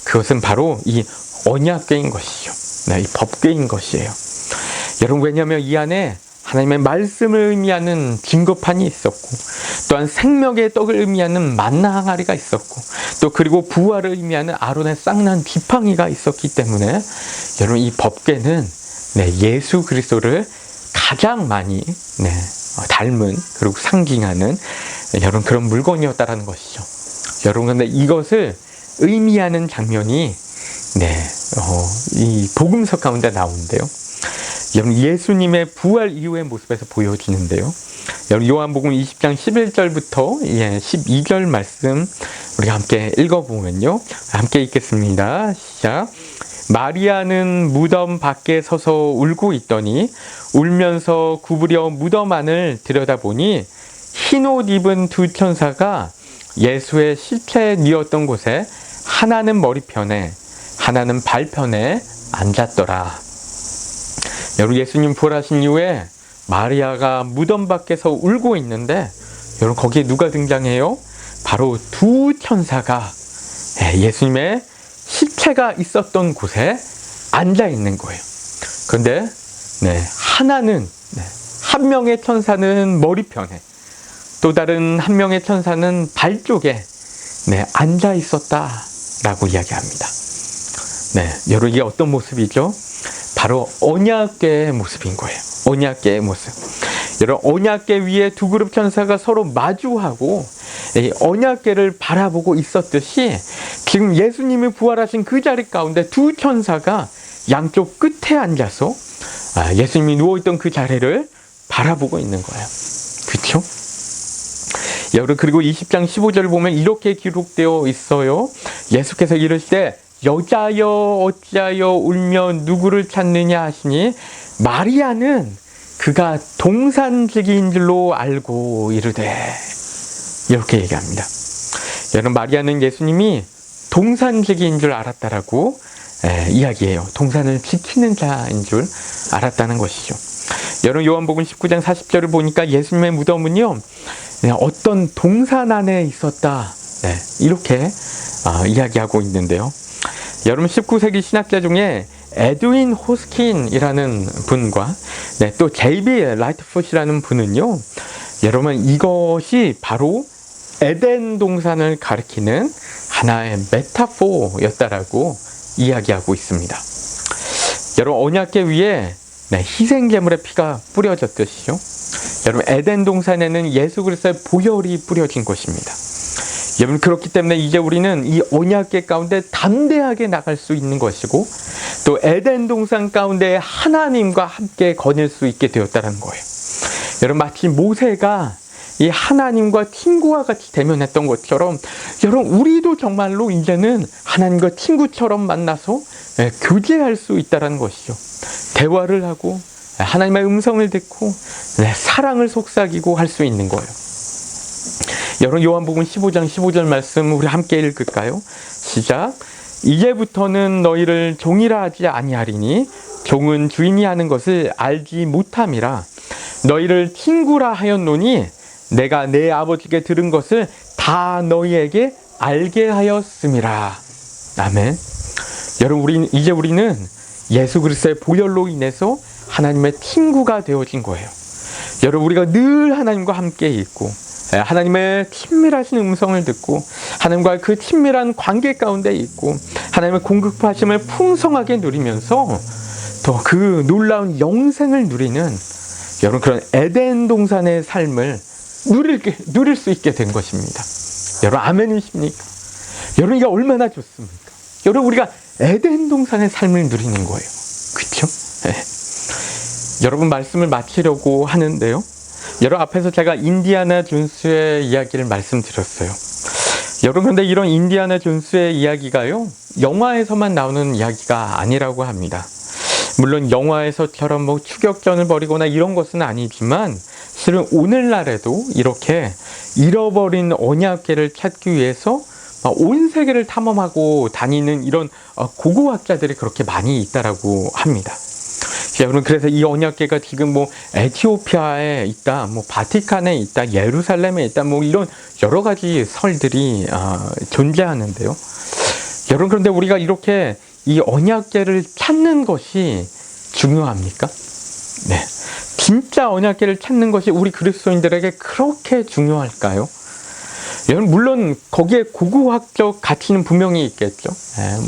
그것은 바로 이 언약궤인 것이죠. 이 법궤인 것이에요. 여러분, 왜냐하면 이 안에 하나님의 말씀을 의미하는 증거판이 있었고, 또한 생명의 떡을 의미하는 만나 항아리가 있었고, 또 그리고 부활을 의미하는 아론의 쌍난 지팡이가 있었기 때문에 여러분 이 법궤는 예수 그리스도를 가장 많이 닮은, 그리고 상징하는 여러분 그런 물건이었다라는 것이죠. 여러분, 근데 이것을 의미하는 장면이 이 복음서 가운데 나오는데요. 여러분 예수님의 부활 이후의 모습에서 보여지는데요. 여러분 요한복음 20장 11절부터 12절 말씀 우리가 함께 읽어보면요. 함께 읽겠습니다. 시작. 마리아는 무덤 밖에 서서 울고 있더니 울면서 구부려 무덤 안을 들여다보니 흰 옷 입은 두 천사가 예수의 시체에 뉘었던 곳에 하나는 머리편에 하나는 발편에 앉았더라. 여러분 예수님 부활하신 이후에 마리아가 무덤 밖에서 울고 있는데 여러분 거기에 누가 등장해요? 바로 두 천사가 예수님의 시체가 있었던 곳에 앉아 있는 거예요. 그런데 하나는 한 명의 천사는 머리편에, 또 다른 한 명의 천사는 발 쪽에 앉아 있었다라고 이야기합니다. 여러분 이게 어떤 모습이죠? 바로 언약궤의 모습인 거예요. 언약궤의 모습. 여러분 언약궤 위에 두 그룹 천사가 서로 마주하고 이 언약궤를 바라보고 있었듯이 지금 예수님이 부활하신 그 자리 가운데 두 천사가 양쪽 끝에 앉아서 예수님이 누워있던 그 자리를 바라보고 있는 거예요. 그렇죠? 여러분 그리고 20장 15절을 보면 이렇게 기록되어 있어요. 예수께서 이르시되 여자여 어찌하여 울며 누구를 찾느냐 하시니 마리아는 그가 동산지기인 줄로 알고 이르되, 이렇게 얘기합니다. 여러분 마리아는 예수님이 동산지기인 줄 알았다라고 이야기해요. 동산을 지키는 자인 줄 알았다는 것이죠. 여러분 요한복음 19장 40절을 보니까 예수님의 무덤은요 어떤 동산 안에 있었다, 이렇게 이야기하고 있는데요. 여러분 19세기 신학자 중에 에드윈 호스킨이라는 분과 또 제이비 라이트풋이라는 분은요, 여러분 이것이 바로 에덴 동산을 가리키는 하나의 메타포였다라고 이야기하고 있습니다. 여러분 언약궤 위에 희생제물의 피가 뿌려졌듯이요, 여러분 에덴 동산에는 예수 그리스도의 보혈이 뿌려진 것입니다. 여러분 그렇기 때문에 이제 우리는 이 언약궤 가운데 담대하게 나갈 수 있는 것이고, 또 에덴 동산 가운데 하나님과 함께 거닐 수 있게 되었다는 거예요. 여러분 마치 모세가 이 하나님과 친구와 같이 대면했던 것처럼 여러분 우리도 정말로 이제는 하나님과 친구처럼 만나서 교제할 수 있다는 것이죠. 대화를 하고 하나님의 음성을 듣고 사랑을 속삭이고 할 수 있는 거예요. 여러분 요한복음 15장 15절 말씀 우리 함께 읽을까요? 시작. 이제부터는 너희를 종이라 하지 아니하리니 종은 주인이 하는 것을 알지 못함이라. 너희를 친구라 하였노니 내가 내 아버지께 들은 것을 다 너희에게 알게 하였음이라. 아멘. 여러분 이제 우리는 예수 그리스도의 보혈로 인해서 하나님의 친구가 되어진 거예요. 여러분 우리가 늘 하나님과 함께 있고 하나님의 친밀하신 음성을 듣고 하나님과의 그 친밀한 관계 가운데 있고 하나님의 공급하심을 풍성하게 누리면서 더 그 놀라운 영생을 누리는 여러분 그런 에덴 동산의 삶을 누릴 수 있게 된 것입니다. 여러분 아멘이십니까? 여러분 이게 얼마나 좋습니까? 여러분 우리가 에덴 동산의 삶을 누리는 거예요. 그렇죠? 여러분 말씀을 마치려고 하는데요. 여러분 앞에서 제가 인디아나 존스의 이야기를 말씀드렸어요. 여러분 그런데 이런 인디아나 존스의 이야기가요 영화에서만 나오는 이야기가 아니라고 합니다. 물론 영화에서처럼 뭐 추격전을 벌이거나 이런 것은 아니지만 실은 오늘날에도 이렇게 잃어버린 언약궤를 찾기 위해서 온 세계를 탐험하고 다니는 이런 고고학자들이 그렇게 많이 있다라고 합니다. 여러분 그래서 이 언약궤가 지금 뭐 에티오피아에 있다, 뭐 바티칸에 있다, 예루살렘에 있다, 뭐 이런 여러 가지 설들이 존재하는데요. 여러분 그런데 우리가 이렇게 이 언약궤를 찾는 것이 중요합니까? 네, 진짜 언약궤를 찾는 것이 우리 그리스도인들에게 그렇게 중요할까요? 여러분, 물론 거기에 고고학적 가치는 분명히 있겠죠.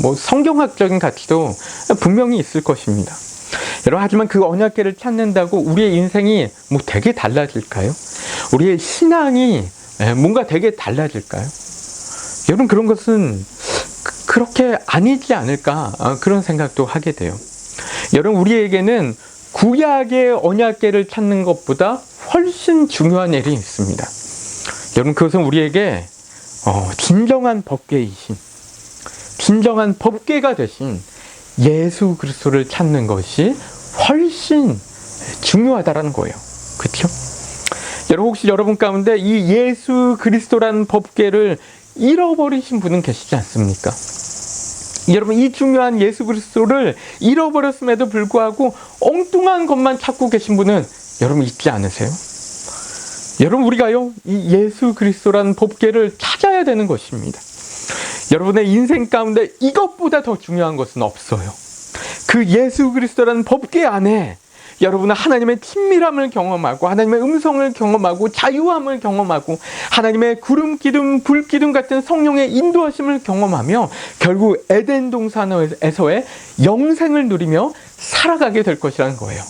뭐 성경학적인 가치도 분명히 있을 것입니다. 여러분, 하지만 그 언약궤를 찾는다고 우리의 인생이 뭐 되게 달라질까요? 우리의 신앙이 뭔가 되게 달라질까요? 여러분, 그런 것은 그렇게 아니지 않을까, 그런 생각도 하게 돼요. 여러분, 우리에게는 구약의 언약궤를 찾는 것보다 훨씬 중요한 일이 있습니다. 여러분, 그것은 우리에게 진정한 법궤이신, 진정한 법궤가 되신 예수 그리스도를 찾는 것이 훨씬 중요하다라는 거예요. 그렇죠? 여러분, 혹시 여러분 가운데 이 예수 그리스도라는 법궤를 잃어버리신 분은 계시지 않습니까? 여러분, 이 중요한 예수 그리스도를 잃어버렸음에도 불구하고 엉뚱한 것만 찾고 계신 분은 여러분 있지 않으세요? 여러분, 우리가요, 이 예수 그리스도라는 법궤를 찾아야 되는 것입니다. 여러분의 인생 가운데 이것보다 더 중요한 것은 없어요. 그 예수 그리스도라는 법궤 안에 여러분은 하나님의 친밀함을 경험하고, 하나님의 음성을 경험하고, 자유함을 경험하고, 하나님의 구름 기둥, 불 기둥 같은 성령의 인도하심을 경험하며 결국 에덴 동산에서의 영생을 누리며 살아가게 될 것이라는 거예요.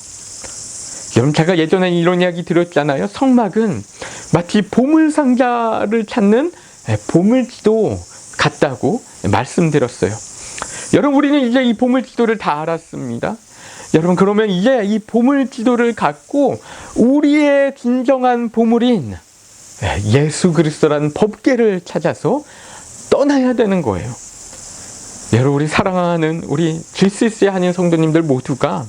여러분, 제가 예전에 이런 이야기 드렸잖아요. 성막은 마치 보물상자를 찾는 보물지도 같다고 말씀드렸어요. 여러분, 우리는 이제 이 보물지도를 다 알았습니다. 여러분, 그러면 이제 이 보물지도를 갖고 우리의 진정한 보물인 예수 그리스도라는 법궤를 찾아서 떠나야 되는 거예요. 여러분, 우리 사랑하는 우리 GCC 한인 성도님들 모두가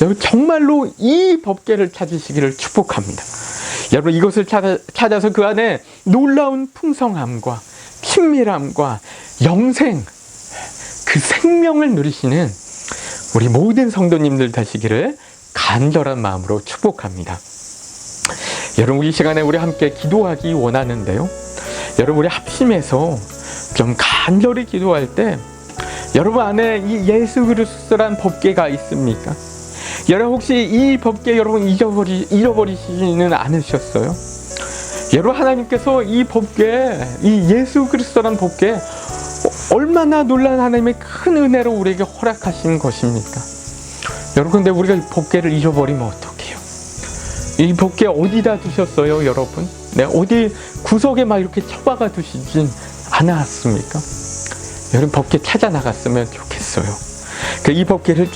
여러분 정말로 이 법궤를 찾으시기를 축복합니다. 여러분, 이것을 찾아서 그 안에 놀라운 풍성함과 친밀함과 영생, 그 생명을 누리시는 우리 모든 성도님들 되시기를 간절한 마음으로 축복합니다. 여러분, 이 시간에 우리 함께 기도하기 원하는데요. 여러분, 우리 합심해서 좀 간절히 기도할 때 여러분 안에 이 예수 그리스도란 법궤가 있습니까? 여러분, 혹시 이 법궤 여러분 잃어버리시지는 않으셨어요? 여러분, 하나님께서 이 법궤, 이 예수 그리스도란 법궤 얼마나 놀라운 하나님의 큰 은혜로 우리에게 허락하신 것입니까? 여러분, 근데 우리가 이 법궤를 잃어버리면 어떡해요? 이 법궤 어디다 두셨어요, 여러분? 네, 어디 구석에 막 이렇게 처박아 두시진 않았습니까? 여러분, 법궤 찾아 나갔으면 좋겠어요. 이 법궤를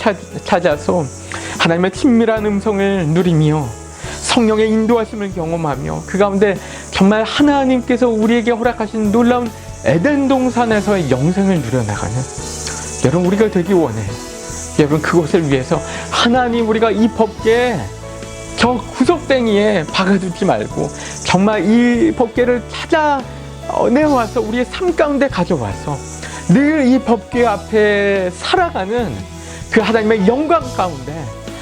찾아서 하나님의 친밀한 음성을 누리며 성령의 인도하심을 경험하며 그 가운데 정말 하나님께서 우리에게 허락하신 놀라운 에덴 동산에서의 영생을 누려나가는 여러분, 우리가 되기 원해요. 여러분, 그것을 위해서 하나님, 우리가 이 법궤 저 구석탱이에 박아두지 말고 정말 이 법궤를 찾아내와서 우리의 삶 가운데 가져와서 늘 이 법궤 앞에 살아가는 그 하나님의 영광 가운데,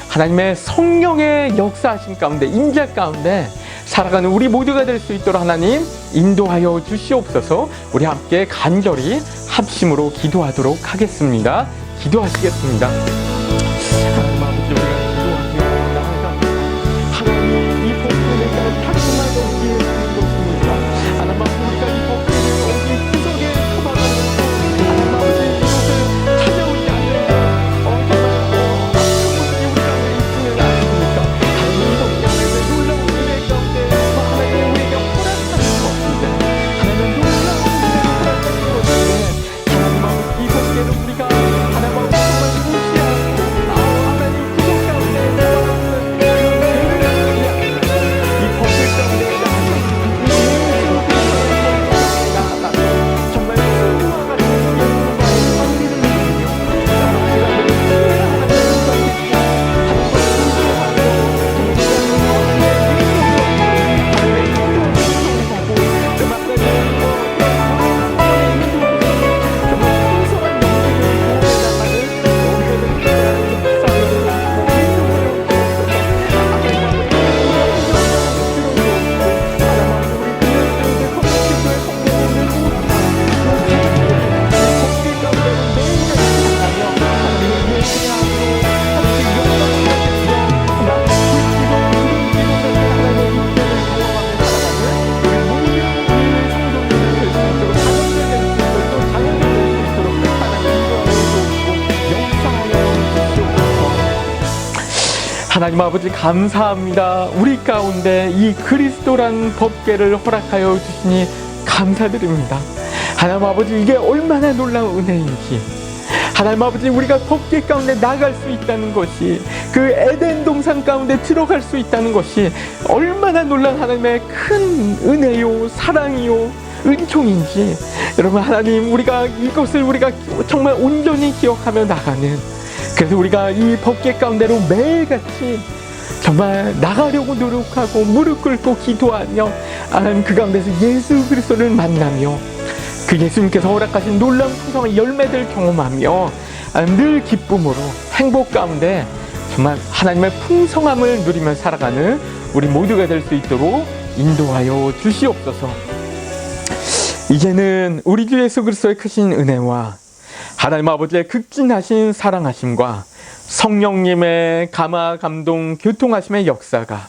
하나님의 성령의 역사하심 가운데, 임재 가운데 살아가는 우리 모두가 될 수 있도록 하나님 인도하여 주시옵소서. 우리 함께 간절히 합심으로 기도하도록 하겠습니다. 기도하시겠습니다. 하나님 아버지, 우리가 기도하며 나아갑니다. 하나님, 이 법궤를 탁심하게 어디에 두는 것입니까? 하나님 아버지, 우리가 이 법궤를 어디 구석에 처박아놓고 하나님 아버지, 이것을 찾아오지 않는데 충분히 우리 가운데 있지는 않습니까? 하나님, 이 법궤 안에서 놀라운 은혜 가운데 하나님 우리에게 허락하신 것인데, 하나님 놀라운 은혜를 허락하신 것인데, 하나님 아버지, 이 법궤를 우리가 하나님 아버지 정말 무시하고 하나님 하나님 아버지 감사합니다. 우리 가운데 이 그리스도라는 법궤를 허락하여 주시니 감사드립니다. 하나님 아버지, 이게 얼마나 놀라운 은혜인지, 하나님 아버지, 우리가 법궤 가운데 나갈 수 있다는 것이, 그 에덴 동산 가운데 들어갈 수 있다는 것이 얼마나 놀라운 하나님의 큰 은혜요, 사랑이요, 은총인지, 여러분, 하나님, 우리가 이것을 우리가 정말 온전히 기억하며 나가는, 그래서 우리가 이 법궤 가운데로 매일같이 정말 나가려고 노력하고 무릎 꿇고 기도하며, 하나님 그 가운데서 예수 그리스도를 만나며 그 예수님께서 허락하신 놀라운 풍성한 열매들 경험하며 늘 기쁨으로 행복 가운데 정말 하나님의 풍성함을 누리며 살아가는 우리 모두가 될 수 있도록 인도하여 주시옵소서. 이제는 우리 주 예수 그리스도의 크신 은혜와 하나님 아버지의 극진하신 사랑하심과 성령님의 감화 감동 교통하심의 역사가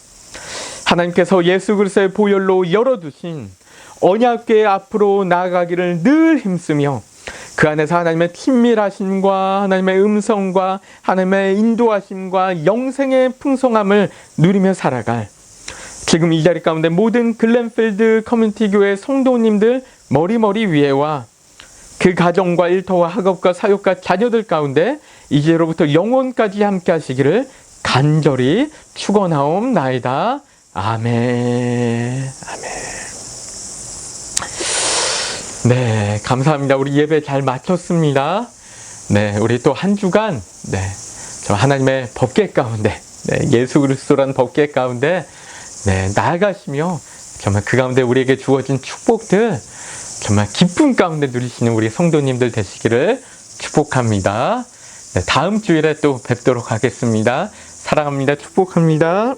하나님께서 예수 그리스도의 보혈로 열어두신 언약궤 앞으로 나아가기를 늘 힘쓰며 그 안에서 하나님의 친밀하심과 하나님의 음성과 하나님의 인도하심과 영생의 풍성함을 누리며 살아갈 지금 이 자리 가운데 모든 글렌필드 커뮤니티 교회 성도님들 머리머리 위에와 그 가정과 일터와 학업과 사역과 자녀들 가운데 이제로부터 영원까지 함께 하시기를 간절히 축원하옵나이다. 아멘. 아멘. 네, 감사합니다. 우리 예배 잘 마쳤습니다. 네, 우리 또 한 주간 저 하나님의 법궤 가운데 예수 그리스도라는 법궤 가운데 나아가시며 정말 그 가운데 우리에게 주어진 축복들 정말 기쁨 가운데 누리시는 우리 성도님들 되시기를 축복합니다. 다음 주일에 또 뵙도록 하겠습니다. 사랑합니다. 축복합니다.